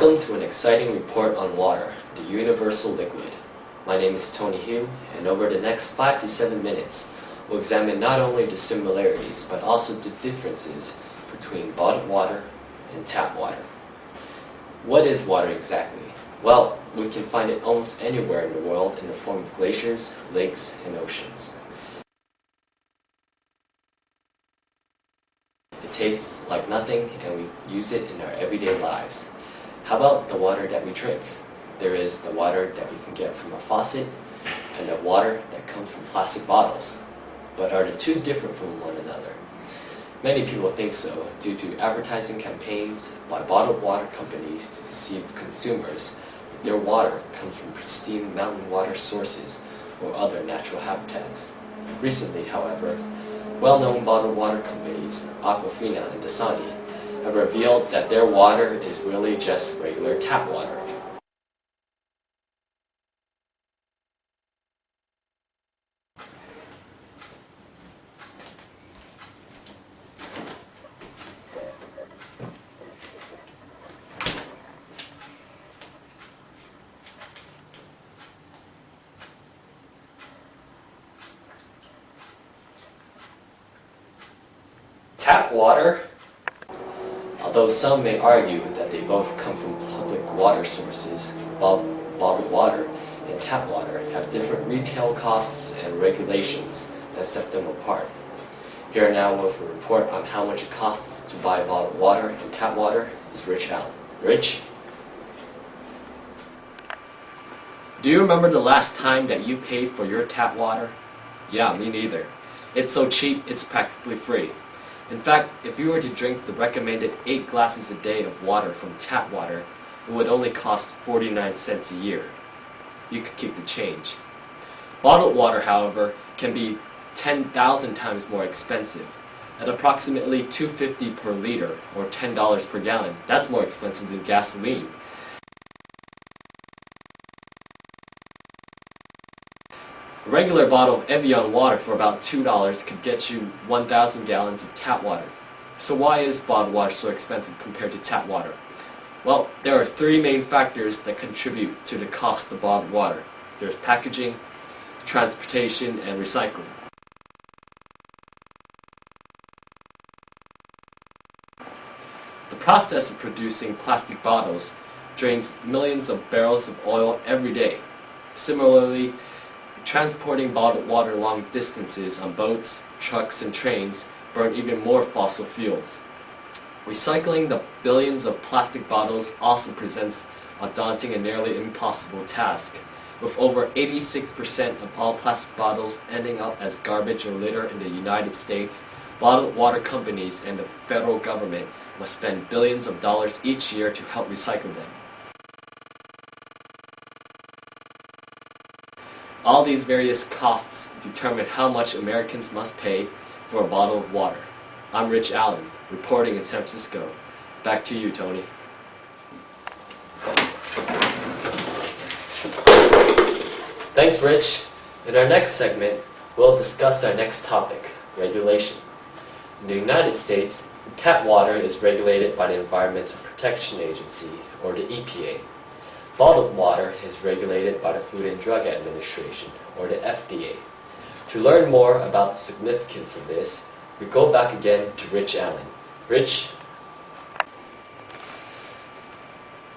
Welcome to an exciting report on water, the universal liquid. My name is Tony Hugh, and over the next 5 to 7 minutes, we'll examine not only the similarities, but also the differences between bottled water and tap water. What is water exactly? Well, we can find it almost anywhere in the world in the form of glaciers, lakes, and oceans. It tastes like nothing, and we use it in our everyday lives. How about the water that we drink? There is the water that we can get from a faucet and the water that comes from plastic bottles. But are the two different from one another? Many people think so due to advertising campaigns by bottled water companies to deceive consumers that their water comes from pristine mountain water sources or other natural habitats. Recently, however, well-known bottled water companies Aquafina and Dasani have revealed that their water is really just regular tap water. Tap water? Although some may argue that they both come from public water sources, bottled water and tap water have different retail costs and regulations that set them apart. Here now with a report on how much it costs to buy bottled water and tap water is Rich Allen. Rich? Do you remember the last time that you paid for your tap water? Yeah, me neither. It's so cheap, it's practically free. In fact, if you were to drink the recommended 8 glasses a day of water from tap water, it would only cost 49 cents a year. You could keep the change. Bottled water, however, can be 10,000 times more expensive. At approximately $2.50 per liter, or $10 per gallon, that's more expensive than gasoline. A regular bottle of Evian water for about $2 could get you 1,000 gallons of tap water. So why is bottled water so expensive compared to tap water? Well, there are 3 main factors that contribute to the cost of bottled water. There's packaging, transportation, and recycling. The process of producing plastic bottles drains millions of barrels of oil every day. Similarly, transporting bottled water long distances on boats, trucks, and trains burn even more fossil fuels. Recycling the billions of plastic bottles also presents a daunting and nearly impossible task, with over 86% of all plastic bottles ending up as garbage or litter in the United States. Bottled water companies and the federal government must spend billions of dollars each year to help recycle them. All these various costs determine how much Americans must pay for a bottle of water. I'm Rich Allen, reporting in San Francisco. Back to you, Tony. Thanks, Rich. In our next segment, we'll discuss our next topic, regulation. In the United States, tap water is regulated by the Environmental Protection Agency, or the EPA. Bottled water is regulated by the Food and Drug Administration, or the FDA. To learn more about the significance of this, we go back again to Rich Allen. Rich?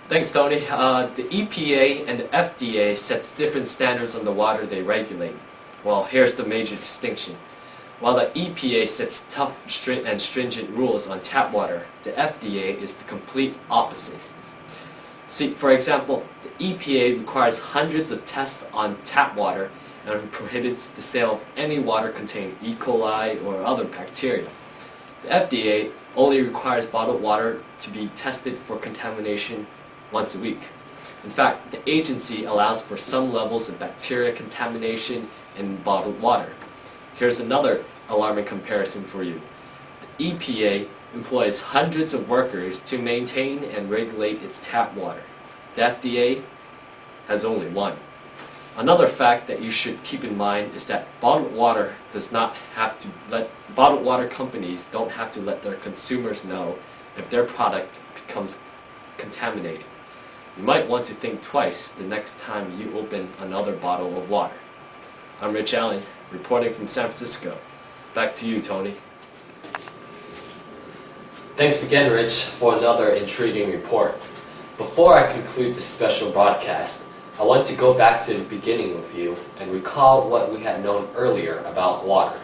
Thanks, Tony. The EPA and the FDA sets different standards on the water they regulate. Well, here's the major distinction. While the EPA sets tough and stringent rules on tap water, the FDA is the complete opposite. See, for example, the EPA requires hundreds of tests on tap water and prohibits the sale of any water containing E. coli or other bacteria. The FDA only requires bottled water to be tested for contamination once a week. In fact, the agency allows for some levels of bacteria contamination in bottled water. Here's another alarming comparison for you. The EPA employs hundreds of workers to maintain and regulate its tap water. The FDA has only one. Another fact that you should keep in mind is that bottled water companies don't have to let their consumers know if their product becomes contaminated. You might want to think twice the next time you open another bottle of water. I'm Rich Allen, reporting from San Francisco. Back to you, Tony. Thanks again, Rich, for another intriguing report. Before I conclude this special broadcast, I want to go back to the beginning with you and recall what we had known earlier about water.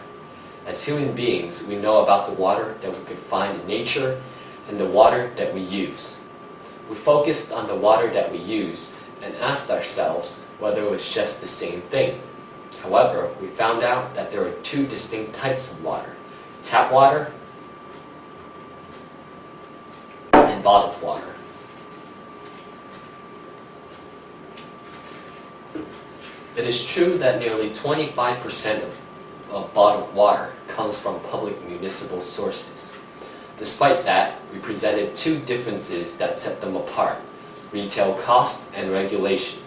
As human beings, we know about the water that we could find in nature and the water that we use. We focused on the water that we use and asked ourselves whether it was just the same thing. However, we found out that there are two distinct types of water: tap water and bottled water. It is true that nearly 25% of bottled water comes from public municipal sources. Despite that, we presented two differences that set them apart: retail cost and regulation.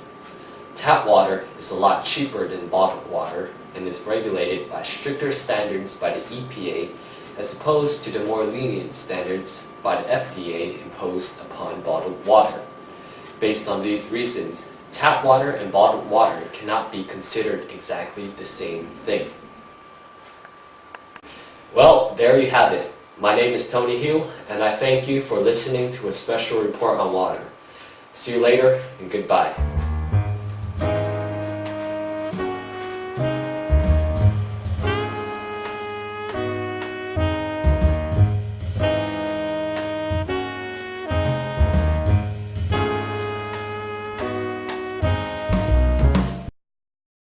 Tap water is a lot cheaper than bottled water and is regulated by stricter standards by the EPA as opposed to the more lenient standards by the FDA imposed upon bottled water. Based on these reasons, tap water and bottled water cannot be considered exactly the same thing. Well, there you have it. My name is Tony Hugh, and I thank you for listening to a special report on water. See you later, and goodbye.